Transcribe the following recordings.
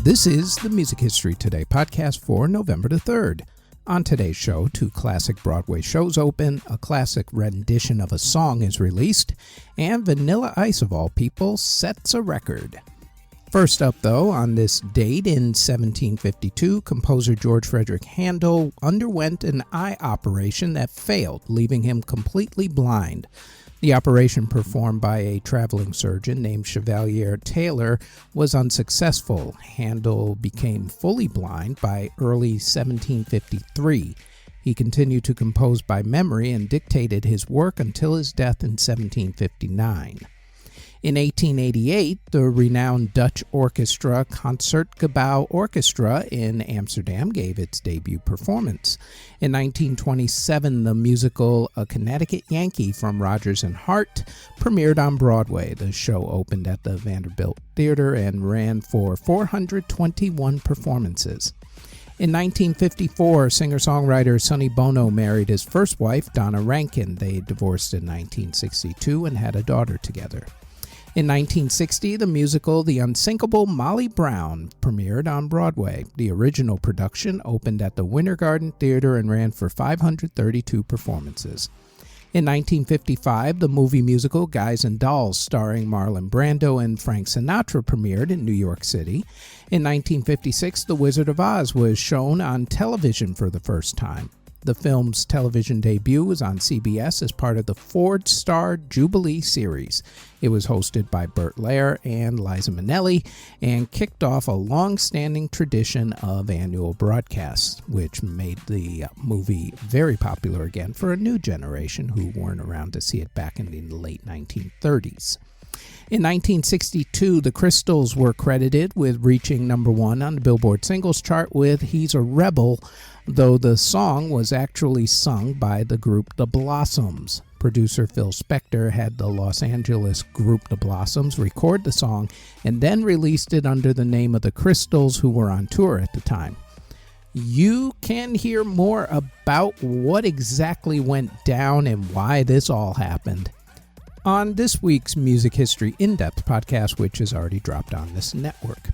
This is the Music History Today podcast for November the 3rd. On today's show, 2 classic Broadway shows open, a classic rendition of a song is released, and Vanilla Ice, of all people, sets a record. First up, though, on this date in 1752, composer George Frederick Handel underwent an eye operation that failed, leaving him completely blind. The operation, performed by a traveling surgeon named Chevalier Taylor, was unsuccessful. Handel became fully blind by early 1753. He continued to compose by memory and dictated his work until his death in 1759. In 1888, the renowned Dutch orchestra Concertgebouw Orchestra in Amsterdam gave its debut performance. In 1927, the musical A Connecticut Yankee from Rodgers and Hart premiered on Broadway. The show opened at the Vanderbilt Theater and ran for 421 performances. In 1954, singer-songwriter Sonny Bono married his first wife, Donna Rankin. They divorced in 1962 and had a daughter together. In 1960, the musical The Unsinkable Molly Brown premiered on Broadway. The original production opened at the Winter Garden Theater and ran for 532 performances. In 1955, the movie musical Guys and Dolls, starring Marlon Brando and Frank Sinatra, premiered in New York City. In 1956, The Wizard of Oz was shown on television for the first time. The film's television debut was on CBS as part of the Ford Star Jubilee series. It was hosted by Burt Lahr and Liza Minnelli and kicked off a long-standing tradition of annual broadcasts, which made the movie very popular again for a new generation who weren't around to see it back in the late 1930s. In 1962, the Crystals were credited with reaching number 1 on the Billboard singles chart with He's a Rebel, though the song was actually sung by the group The Blossoms. Producer Phil Spector had the Los Angeles group The Blossoms record the song and then released it under the name of the Crystals, who were on tour at the time. You can hear more about what exactly went down and why this all happened on this week's Music History In-Depth podcast, which has already dropped on this network.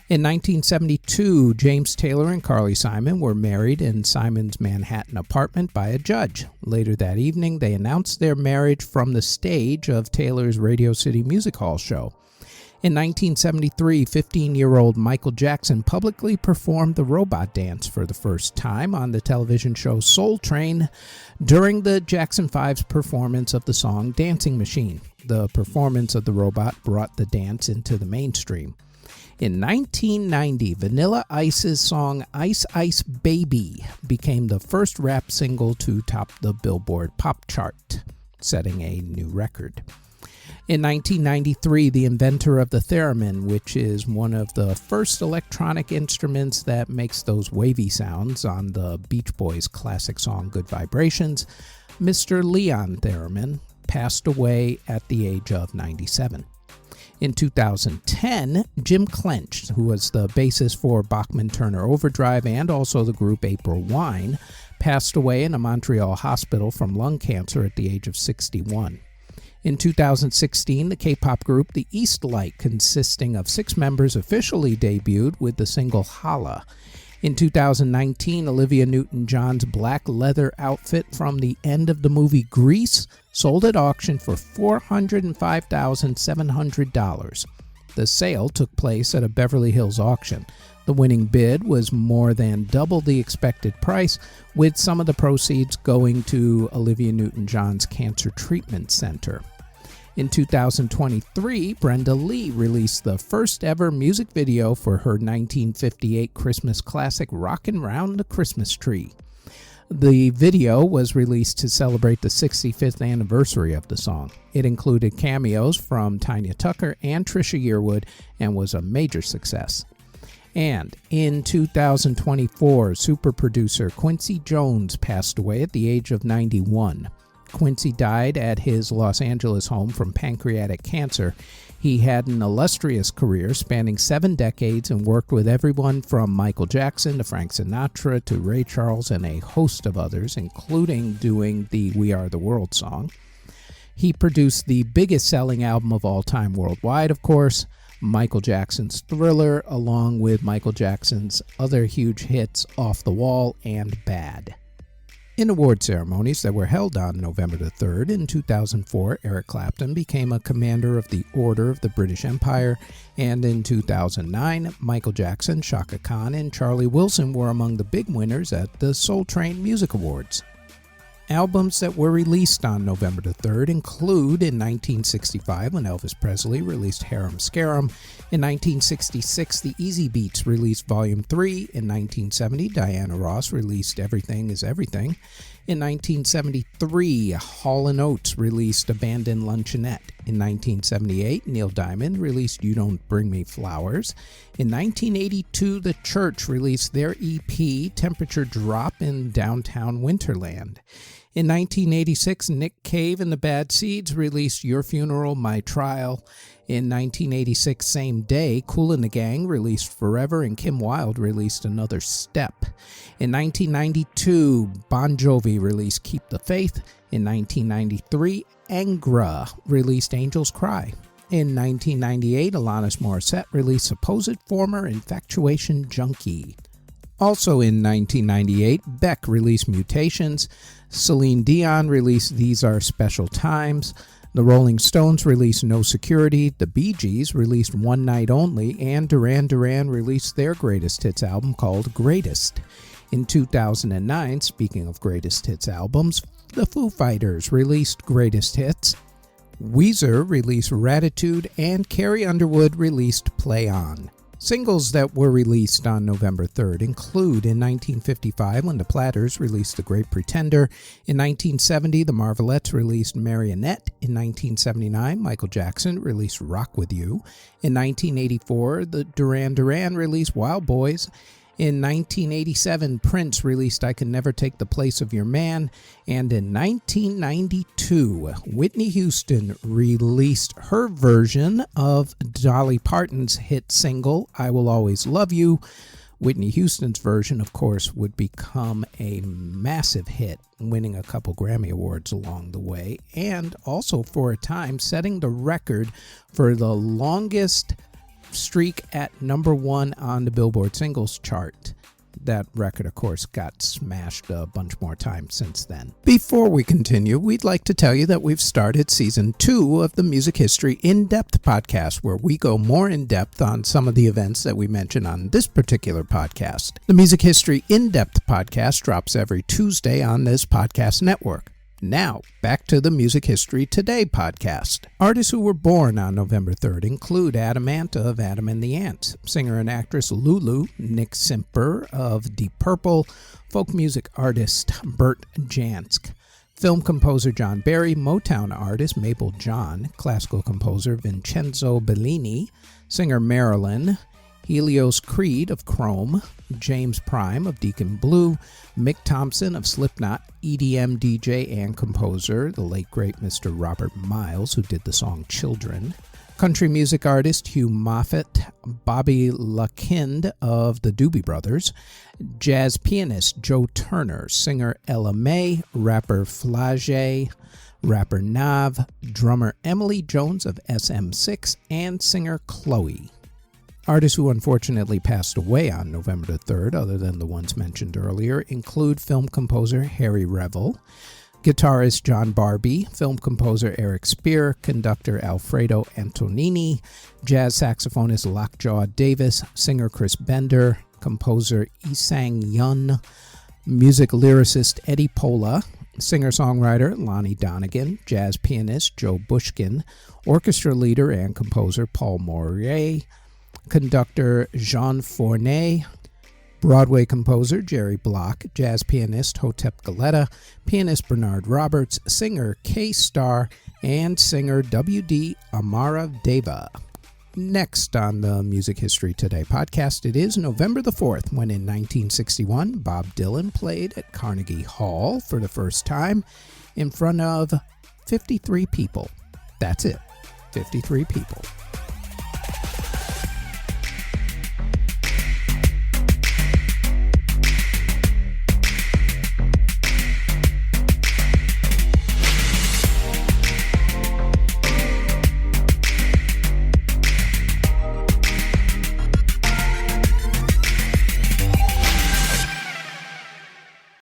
In 1972, James Taylor and Carly Simon were married in Simon's Manhattan apartment by a judge. Later that evening, they announced their marriage from the stage of Taylor's Radio City Music Hall show. In 1973, 15-year-old Michael Jackson publicly performed the robot dance for the first time on the television show Soul Train during the Jackson 5's performance of the song Dancing Machine. The performance of the robot brought the dance into the mainstream. In 1990, Vanilla Ice's song Ice Ice Baby became the first rap single to top the Billboard pop chart, setting a new record. In 1993, the inventor of the theremin, which is one of the first electronic instruments that makes those wavy sounds on the Beach Boys' classic song Good Vibrations, Mr. Leon Theremin, passed away at the age of 97. In 2010, Jim Clench, who was the bassist for Bachman-Turner Overdrive and also the group April Wine, passed away in a Montreal hospital from lung cancer at the age of 61. In 2016, the K-pop group The Eastlight, consisting of 6 members, officially debuted with the single Holla. In 2019, Olivia Newton-John's black leather outfit from the end of the movie Grease sold at auction for $405,700. The sale took place at a Beverly Hills auction. The winning bid was more than double the expected price, with some of the proceeds going to Olivia Newton-John's Cancer Treatment Center. In 2023, Brenda Lee released the first ever music video for her 1958 Christmas classic Rockin' Round the Christmas Tree. The video was released to celebrate the 65th anniversary of the song. It included cameos from Tanya Tucker and Trisha Yearwood and was a major success. And in 2024, super producer Quincy Jones passed away at the age of 91. Quincy died at his Los Angeles home from pancreatic cancer. He had an illustrious career spanning 7 decades and worked with everyone from Michael Jackson to Frank Sinatra to Ray Charles and a host of others, including doing the We Are the World song. He produced the biggest selling album of all time worldwide, of course, Michael Jackson's Thriller, along with Michael Jackson's other huge hits Off the Wall and Bad. In award ceremonies that were held on November the 3rd, in 2004, Eric Clapton became a Commander of the Order of the British Empire, and in 2009, Michael Jackson, Chaka Khan, and Charlie Wilson were among the big winners at the Soul Train Music Awards. Albums that were released on November the 3rd include in 1965 when Elvis Presley released Harum Scarum, in 1966 the Easy Beats released Volume 3, in 1970 Diana Ross released Everything is Everything, in 1973 Hall & Oates released Abandoned Luncheonette, in 1978 Neil Diamond released You Don't Bring Me Flowers, in 1982 The Church released their EP Temperature Drop in Downtown Winterland. In 1986, Nick Cave and the Bad Seeds released Your Funeral, My Trial. In 1986, same day, Kool and the Gang released Forever and Kim Wilde released Another Step. In 1992, Bon Jovi released Keep the Faith. In 1993, Angra released Angels Cry. In 1998, Alanis Morissette released Supposed Former Infatuation Junkie. Also in 1998, Beck released Mutations, Celine Dion released These Are Special Times, the Rolling Stones released No Security, the Bee Gees released One Night Only, and Duran Duran released their greatest hits album called Greatest. In 2009, speaking of greatest hits albums, the Foo Fighters released Greatest Hits, Weezer released Ratitude, and Carrie Underwood released Play On. Singles that were released on November 3rd include in 1955 when the Platters released The Great Pretender, in 1970 the Marvelettes released Marionette, in 1979 Michael Jackson released Rock With You, in 1984 the Duran Duran released Wild Boys, in 1987 Prince released I Can Never Take the Place of Your Man, and in 1992 Whitney Houston released her version of Dolly Parton's hit single I Will Always Love You. Whitney Houston's version, of course, would become a massive hit, winning a couple Grammy Awards along the way, and also for a time setting the record for the longest streak at number one on the Billboard Singles Chart. That record, of course, got smashed a bunch more times since then. Before we continue, we'd like to tell you that we've started Season 2 of the Music History In-Depth podcast, where we go more in-depth on some of the events that we mention on this particular podcast. The Music History In-Depth podcast drops every Tuesday on this podcast network. Now, back to the Music History Today podcast. Artists who were born on November 3rd include Adam Ant of Adam and the Ants, singer and actress Lulu, Nick Simper of Deep Purple, folk music artist Bert Jansk, film composer John Barry, Motown artist Mabel John, classical composer Vincenzo Bellini, singer Marilyn, Helios Creed of Chrome, James Prime of Deacon Blue, Mick Thompson of Slipknot, EDM DJ and composer, the late great Mr. Robert Miles, who did the song Children, country music artist Hugh Moffett, Bobby LaKind of the Doobie Brothers, jazz pianist Joe Turner, singer Ella May, rapper Flage, rapper Nav, drummer Emily Jones of SM6, and singer Chloe. Artists who unfortunately passed away on November the 3rd, other than the ones mentioned earlier, include film composer Harry Revel, guitarist John Barbie, film composer Eric Spear, conductor Alfredo Antonini, jazz saxophonist Lockjaw Davis, singer Chris Bender, composer Isang Yun, music lyricist Eddie Pola, singer-songwriter Lonnie Donegan, jazz pianist Joe Bushkin, orchestra leader and composer Paul Mourier, conductor Jean Fournet, Broadway composer Jerry Block, jazz pianist Hotep Galetta, pianist Bernard Roberts, singer K-Star, and singer W.D. Amara Deva. Next on the Music History Today podcast, it is November the 4th, when in 1961, Bob Dylan played at Carnegie Hall for the first time in front of 53 people. That's it, 53 people.